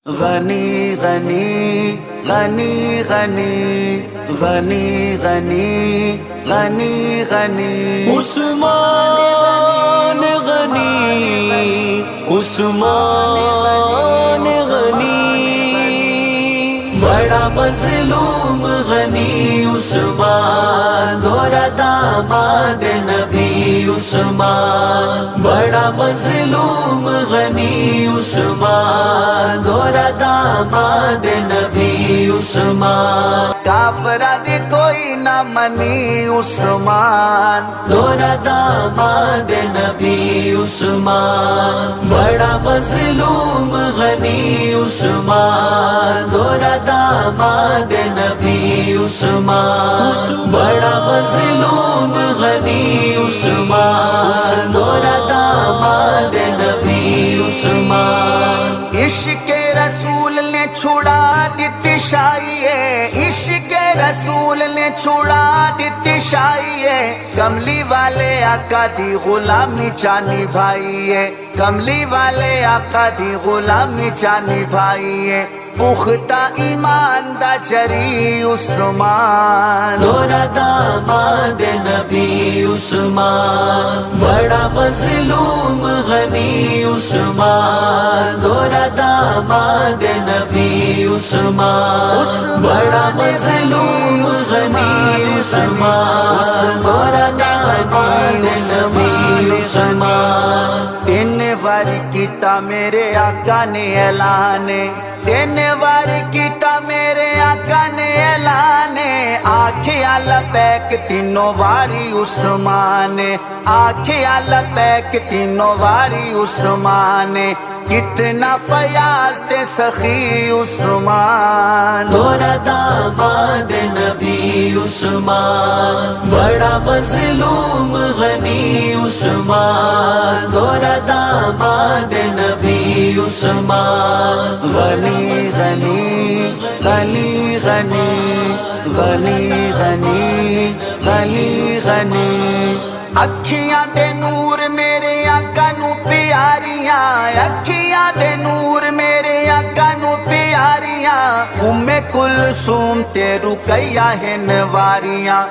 غنی غنی غنی غنی غنی غنی غنی غنی عثمان غنی عثمان غنی بڑا مظلوم غنی عثمان دورا داماد نبی عثمان بڑا مظلوم غنی عثمان دورا داماد نبی عثمان کافرہ دی کوئی نہ منی عثمان دورا داماد نبی عثمان بڑا مظلوم غنی عثمان دورا داماد نبی عثمان بڑا مظلوم غنی عثمان دورا داماد نبی عثمان عشق رسول نے چھڑا دیتی شائیے عشق رسول نے چھڑا دیتی شائیے کملی والے آقا دی غلامی چانی بھائیے کملی والے آقا دی غلامی چانی بھائیے پختہ ایمان دا جری عثمان دورا داماد نبی عثمان بڑا مظلوم غنی عثمان دورا داماد نبی عثمان بڑا مظلوم غنی عثمان دورا داماد نبی عثمان تین بار کیتا میرے آقا نے اعلان تین بار کیتا میرے آقا نے اعلان آنکھیں لپیک تینوں واری عثمان آنکھیں لپیک تینوں واری عثمان کتنا فیاض تے سخی عثمان دورا داماد نبی عثمان بڑا مظلوم غنی عثمان دورا داماد نبی عثمان غنی غنی غنی غنی غنی غنی غنی غنی اکھیاں دے نور میرے آقا نو پیاریاں اکھیاں دے نور میرے آقا نو پیاریاں کلثوم تے رقیہ ہے نواریاں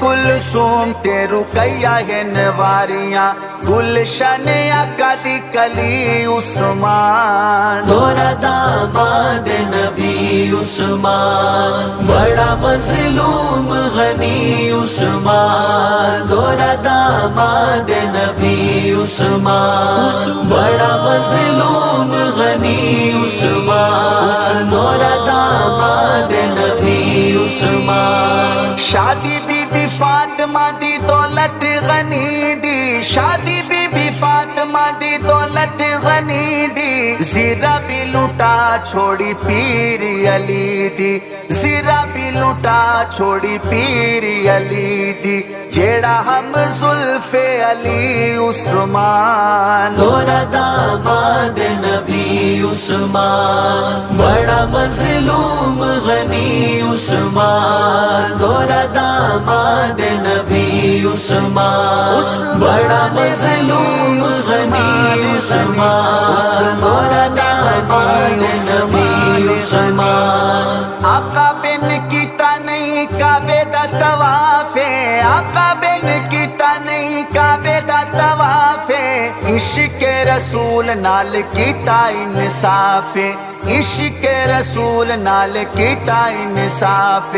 کلثوم تے رقیہ ہے نواریاں گلشن آقا دی کلی عثمان دورا داماد نبی عثمان بڑا مظلوم غنی عثمان دورا داماد نبی عثمان بڑا مظلوم غنی عثمان دورا داماد نبی عثمان شادی بی بی فاطمہ دی دولت غنی دی شادی بی بی فاطمہ دی دولت غنی دی زیرہ بھی لٹا چھوڑی پیری علی دی زیرہ بھی لٹا چھوڑی پیری علی دی جیڑا ہم زلف علی عثمان دورا داماد نبی عثمان بڑا مظلوم غنی عثمان دورا داماد نبی عثمان بڑا مظلوم غنی عثمان دورا داماد نبی عثمان آقا بن کیتا نہیں کعبے دا طواف آقا بن کیتا نہیں کعبے دا طواف عشق رسول نال کیتا انصاف عشق رسول نال کیتا انصاف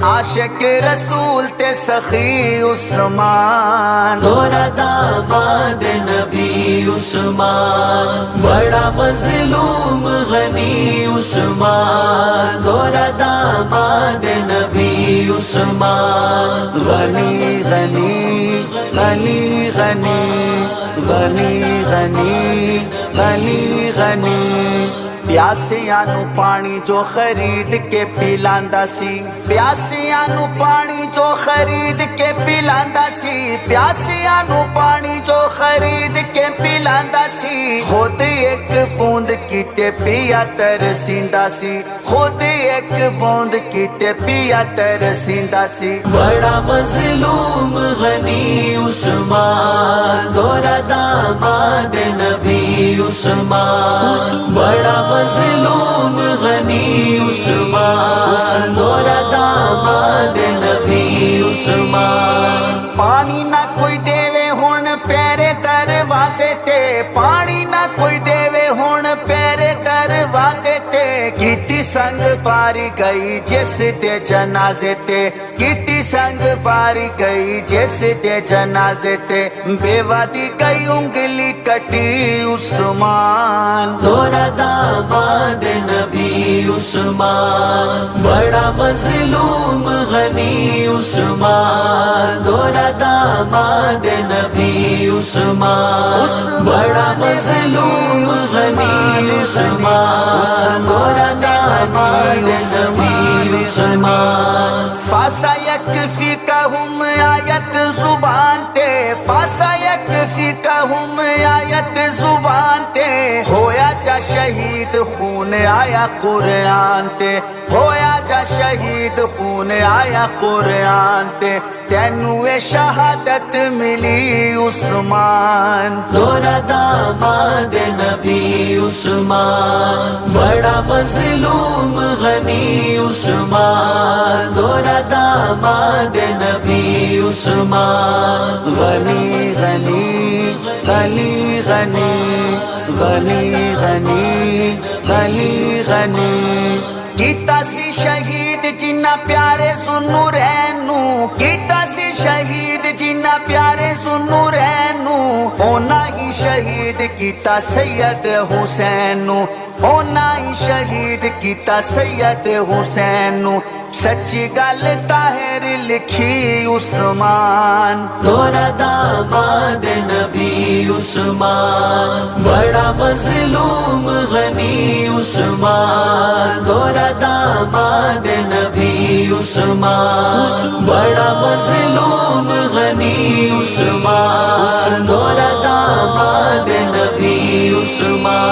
عاشق رسول تے سخی عثمان دورا داماد نبی عثمان بڑا مظلوم غنی عثمان دورا داماد نبی عثمان غنی غنی غنی غنی غنی غنی غنی غنی پیاسیاں نو پانی جو خرید کے پلاندا سی پیاسیاں نو پانی جو خرید کے پلاندا سی پیاسیاں نو پانی جو خرید کے پلاندا سی خود ایک بوند کیتے پیا ترسیندا سی خود ایک بوند کیتے پیا ترسیندا سی بڑا مظلوم غنی عثمان دورا داماد نبی نبی عثمان، بڑا مظلوم غنی عثمان، دورا داماد نبی عثمان۔ پانی نہ کوئی دیوے ہون پیرے دروازے تے، پانی نہ کوئی دیوے ہون پیرے دروازے تے، کیتی سنگ پاری گئی جس دے جنازے تے، کیتی سنگ پاری گئی جس دے جنازے تے، بیوہ دی گئی انگلی کٹی عثمان، دورا داماد نبی عثمان، بڑا مظلوم غنی عثمان، دورا داماد نبی عثمان، بڑا مظلوم غنی عثمان، دورا داماد نبی عثمان۔ فاسا یکفیکہم آیت زبان تے، فاسا یکفیکہم آیت زبان تے، ہویا جا شہید خون آیا قرآن تے، ہویا جا شہید خون آیا قرآن تے، تینوں اے شہادت ملی عثمان، دورا داماد نبی عثمان، بڑا مظلوم غنی عثمان، دورا داماد نبی عثمان، غنی غنی غنی غنی غنی غنی غنی غنی، کیتا سی شہید جنہ پیارے سنو رہنو، کیتا سی شہید جنہ پیارے سنو رہنو، اونا ہی شہید کیتا سید حسین نو، اونا ہی شہید کیتا سید حسین نو، سچی گل طاہر لکھی عثمان، دورا داماد نبی عثمان، بڑا مظلوم غنی عثمان، دورا داماد نبی عثمان، بڑا مظلوم غنی عثمان، دورا داماد نبی عثمان۔